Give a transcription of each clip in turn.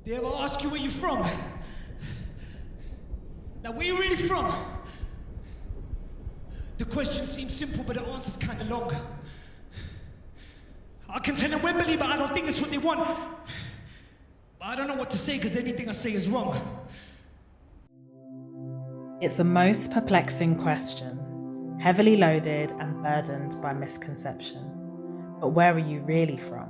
They ever ask you where you're from? Now, where you really from? The question seems simple, but the answer's kind of long. I can tell them Wembley, but I don't think that's what they want. But I don't know what to say because anything I say is wrong. It's a most perplexing question, heavily loaded and burdened by misconception. But where are you really from?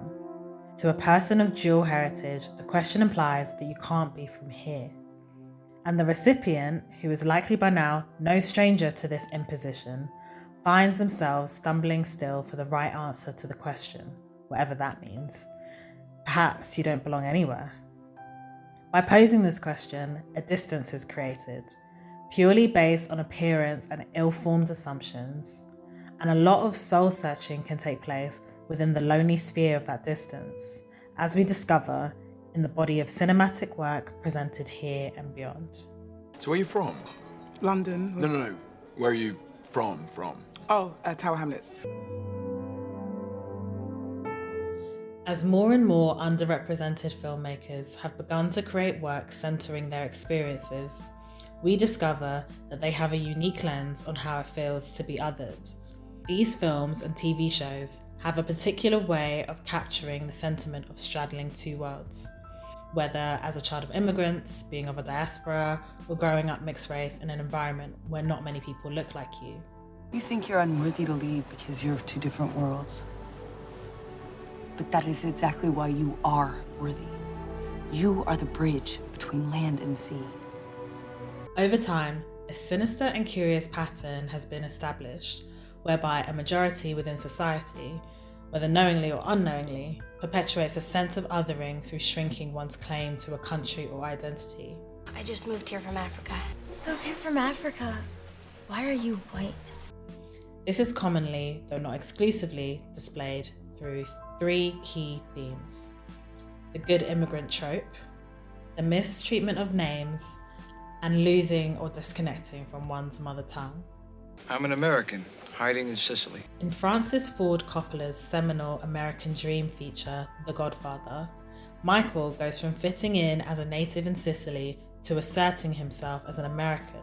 To a person of dual heritage, the question implies that you can't be from here. And the recipient, who is likely by now no stranger to this imposition, finds themselves stumbling still for the right answer to the question, whatever that means. Perhaps you don't belong anywhere. By posing this question, a distance is created, purely based on appearance and ill-formed assumptions, and a lot of soul-searching can take place within the lonely sphere of that distance, as we discover in the body of cinematic work presented here and beyond. So where are you from? London. No. Where are you from? Oh, Tower Hamlets. As more and more underrepresented filmmakers have begun to create work centering their experiences, we discover that they have a unique lens on how it feels to be othered. These films and TV shows have a particular way of capturing the sentiment of straddling two worlds, whether as a child of immigrants, being of a diaspora, or growing up mixed race in an environment where not many people look like you. You think you're unworthy to lead because you're of two different worlds. But that is exactly why you are worthy. You are the bridge between land and sea. Over time, a sinister and curious pattern has been established, whereby a majority within society, whether knowingly or unknowingly, perpetuates a sense of othering through shrinking one's claim to a country or identity. I just moved here from Africa. So if you're from Africa, why are you white? This is commonly, though not exclusively, displayed through three key themes: the good immigrant trope, the mistreatment of names, and losing or disconnecting from one's mother tongue. I'm an American, hiding in Sicily. In Francis Ford Coppola's seminal American Dream feature, The Godfather, Michael goes from fitting in as a native in Sicily to asserting himself as an American,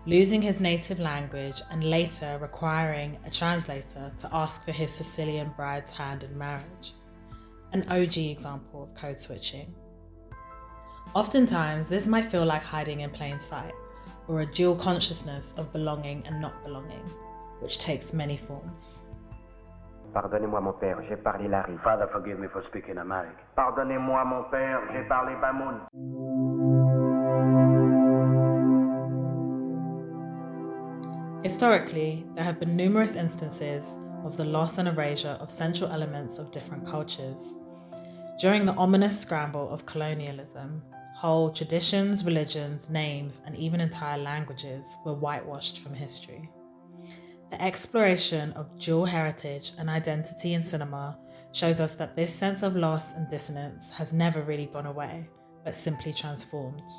losing his native language and later requiring a translator to ask for his Sicilian bride's hand in marriage. An OG example of code switching. Oftentimes, this might feel like hiding in plain sight, or a dual consciousness of belonging and not belonging, which takes many forms. Pardonnez-moi, mon père, j'ai parlé Larry. Father, forgive me for speaking Amharic. Pardonnez-moi, mon père, j'ai parlé Bamoun. Historically, there have been numerous instances of the loss and erasure of central elements of different cultures. During the ominous scramble of colonialism, whole traditions, religions, names, and even entire languages were whitewashed from history. The exploration of dual heritage and identity in cinema shows us that this sense of loss and dissonance has never really gone away, but simply transformed.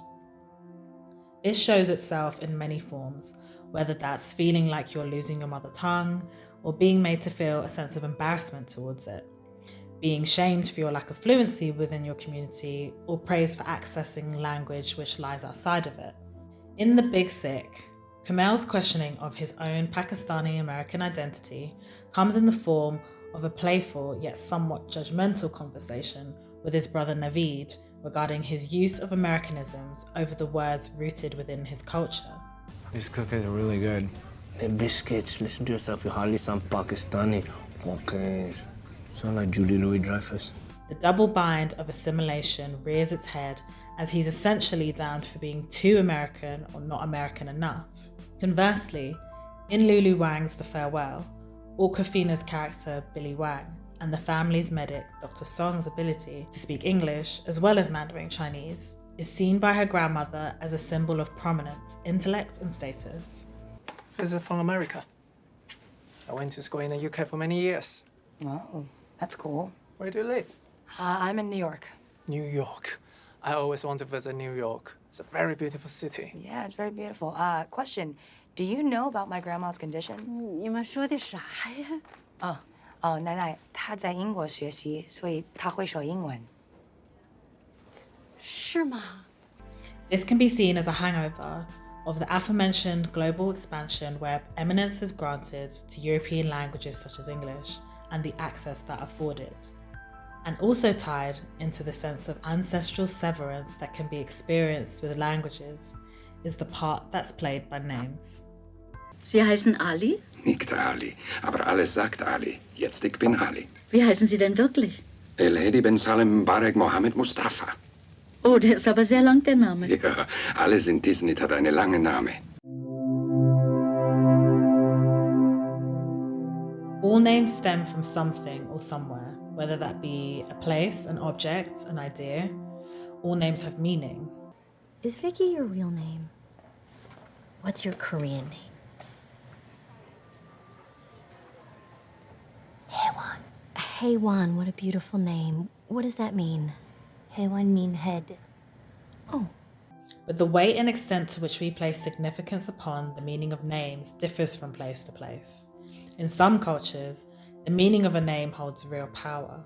This shows itself in many forms, whether that's feeling like you're losing your mother tongue, or being made to feel a sense of embarrassment towards it, being shamed for your lack of fluency within your community, or praised for accessing language which lies outside of it. In The Big Sick, Kamel's questioning of his own Pakistani-American identity comes in the form of a playful yet somewhat judgmental conversation with his brother Naveed regarding his use of Americanisms over the words rooted within his culture. These cookies are really good. The biscuits, listen to yourself, you hardly sound Pakistani. Okay. Sound like Julie Louis-Dreyfus. The double bind of assimilation rears its head as he's essentially downed for being too American or not American enough. Conversely, in Lulu Wang's The Farewell, Awkwafina's character Billy Wang and the family's medic Dr. Song's ability to speak English as well as Mandarin Chinese is seen by her grandmother as a symbol of prominence, intellect and status. Visit from America. I went to school in the UK for many years. Oh, that's cool. Where do you live? I'm in New York. New York. I always want to visit New York. It's a very beautiful city. Yeah, it's very beautiful. Question, do you know about my grandma's condition? 你们说的啥呀？奶奶她在英国学习，所以她会说英文。是吗？ This can be seen as a hangover of the aforementioned global expansion where eminence is granted to European languages such as English and the access that afforded, and also tied into the sense of ancestral severance that can be experienced with languages is the part that's played by names. Sie heißen Ali? Nicht Ali, aber alles sagt Ali. Jetzt ich bin Ali. Wie heißen Sie denn wirklich? El Hedi Ben Salem Barek Mohammed Mustafa. Oh, der ist aber sehr lang, der Name. Ja, alles in Disney hat einen langen Name. All names stem from something or somewhere, whether that be a place, an object, an idea. All names have meaning. Is Vicky your real name? What's your Korean name? Haewon. Haewon, what a beautiful name. What does that mean? Haewon mean head. Oh. But the way and extent to which we place significance upon the meaning of names differs from place to place. In some cultures, the meaning of a name holds real power.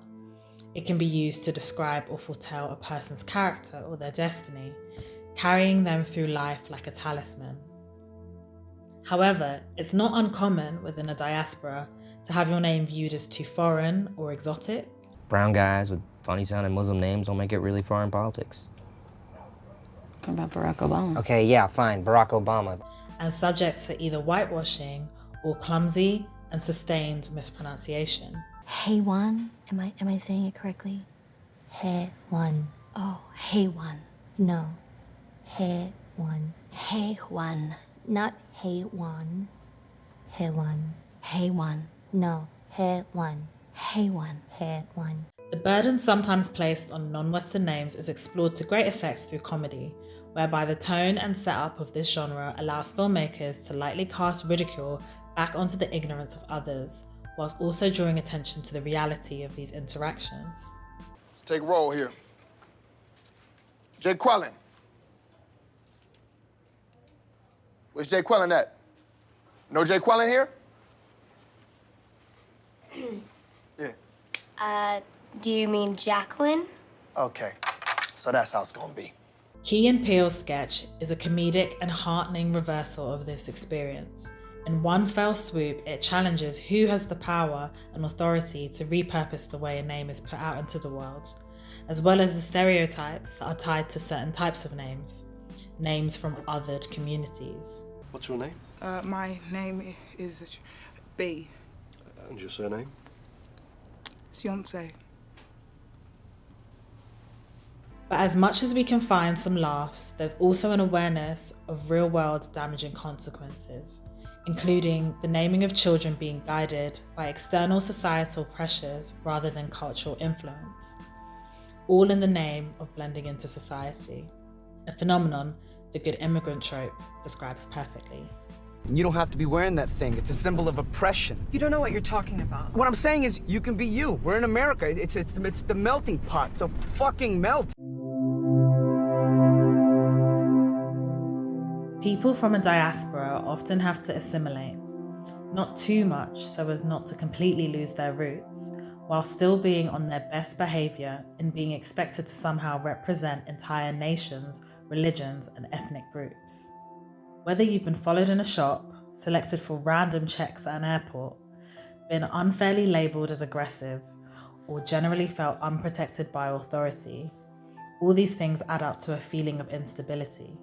It can be used to describe or foretell a person's character or their destiny, carrying them through life like a talisman. However, it's not uncommon within a diaspora to have your name viewed as too foreign or exotic. Brown guys with funny sounding Muslim names don't make it really far in politics. What about Barack Obama? Okay, yeah, fine, Barack Obama. And subject to either whitewashing or clumsy and sustained mispronunciation. Haewon? Am I saying it correctly? Haewon. Oh, Haewon. No. Haewon. Haewon. Not Haewon. Haewon. Haewon. No. Haewon. Haewon. Haewon. The burden sometimes placed on non-Western names is explored to great effect through comedy, whereby the tone and setup of this genre allows filmmakers to lightly cast ridicule back onto the ignorance of others, whilst also drawing attention to the reality of these interactions. Let's take a roll here. Jay Quellen. Where's Jay Quellen at? No Jay Quellen here? Yeah. Do you mean Jacqueline? Okay, so that's how it's gonna be. Key and Peele's sketch is a comedic and heartening reversal of this experience. In one fell swoop, it challenges who has the power and authority to repurpose the way a name is put out into the world, as well as the stereotypes that are tied to certain types of names from othered communities. What's your name? My name is B. And your surname? Fiance. But as much as we can find some laughs, there's also an awareness of real-world damaging consequences, including the naming of children being guided by external societal pressures rather than cultural influence, all in the name of blending into society, a phenomenon the good immigrant trope describes perfectly. You don't have to be wearing that thing. It's a symbol of oppression. You don't know what you're talking about. What I'm saying is, you can be you. We're in America. It's the melting pot, so fucking melt. People from a diaspora often have to assimilate, not too much so as not to completely lose their roots, while still being on their best behavior and being expected to somehow represent entire nations, religions, and ethnic groups. Whether you've been followed in a shop, selected for random checks at an airport, been unfairly labelled as aggressive, or generally felt unprotected by authority, all these things add up to a feeling of instability,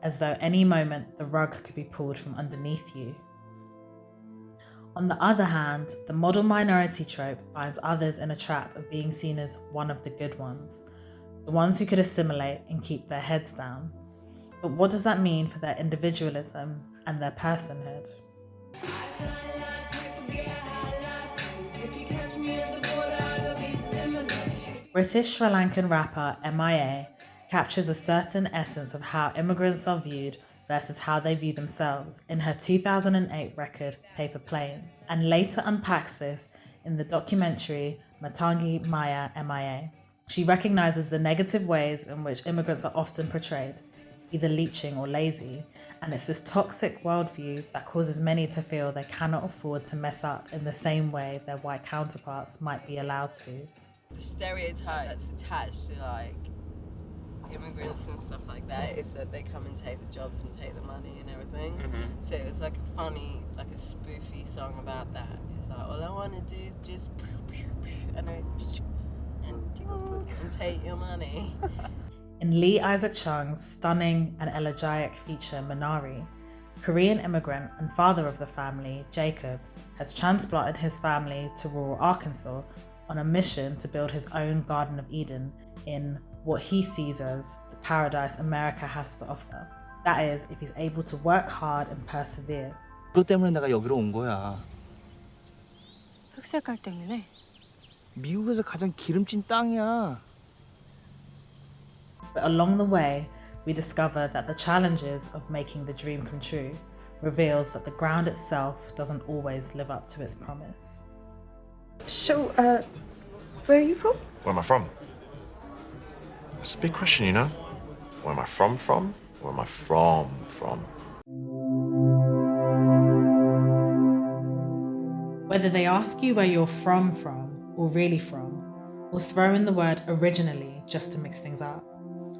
as though any moment the rug could be pulled from underneath you. On the other hand, the model minority trope binds others in a trap of being seen as one of the good ones, the ones who could assimilate and keep their heads down. But what does that mean for their individualism and their personhood? British Sri Lankan rapper MIA captures a certain essence of how immigrants are viewed versus how they view themselves in her 2008 record Paper Planes, and later unpacks this in the documentary Matangi Maya MIA. She recognises the negative ways in which immigrants are often portrayed, either leeching or lazy, and it's this toxic worldview that causes many to feel they cannot afford to mess up in the same way their white counterparts might be allowed to. The stereotype that's attached to, like, immigrants and stuff like that is that they come and take the jobs and take the money and everything. So it was like a funny, like a spoofy song about that. It's like, all I want to do is just and take your money. In Lee Isaac Chung's stunning and elegiac feature Minari, Korean immigrant and father of the family, Jacob, has transplanted his family to rural Arkansas on a mission to build his own Garden of Eden in what he sees as the paradise America has to offer. That is, if he's able to work hard and persevere. 그것 때문에 내가 여기로 온 거야. 흑색깔 때문에? 미국에서 가장 기름진 땅이야. But along the way, we discover that the challenges of making the dream come true reveals that the ground itself doesn't always live up to its promise. So, where are you from? Where am I from? That's a big question, you know? Where am I from? Where am I from? Whether they ask you where you're from, or really from, or throw in the word originally just to mix things up,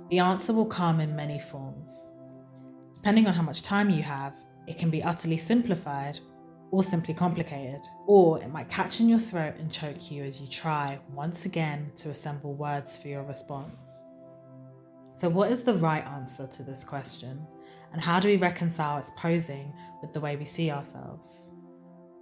the answer will come in many forms. Depending on how much time you have, it can be utterly simplified or simply complicated, or it might catch in your throat and choke you as you try once again to assemble words for your response. So what is the right answer to this question? And how do we reconcile its posing with the way we see ourselves?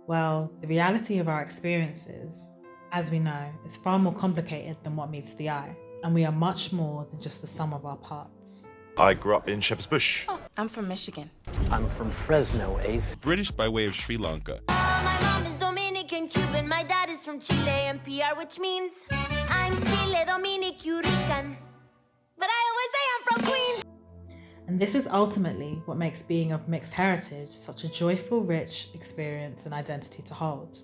Well, the reality of our experiences, as we know, is far more complicated than what meets the eye, and we are much more than just the sum of our parts. I grew up in Shepherd's Bush. I'm from Michigan. I'm from Fresno, Ace. British by way of Sri Lanka. My mom is Dominican, Cuban. My dad is from Chile and PR, which means I'm Chile, Dominican. But I always say I'm from Queens. And this is ultimately what makes being of mixed heritage such a joyful, rich experience and identity to hold.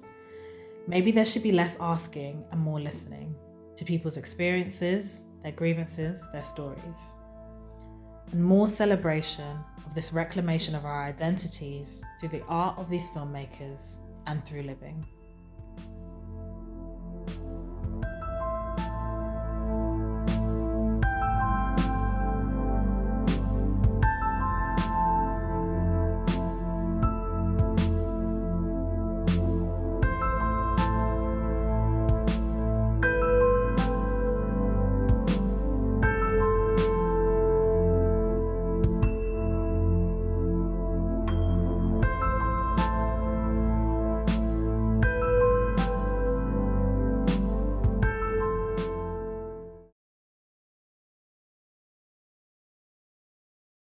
Maybe there should be less asking and more listening to people's experiences, their grievances, their stories, and more celebration of this reclamation of our identities through the art of these filmmakers and through living.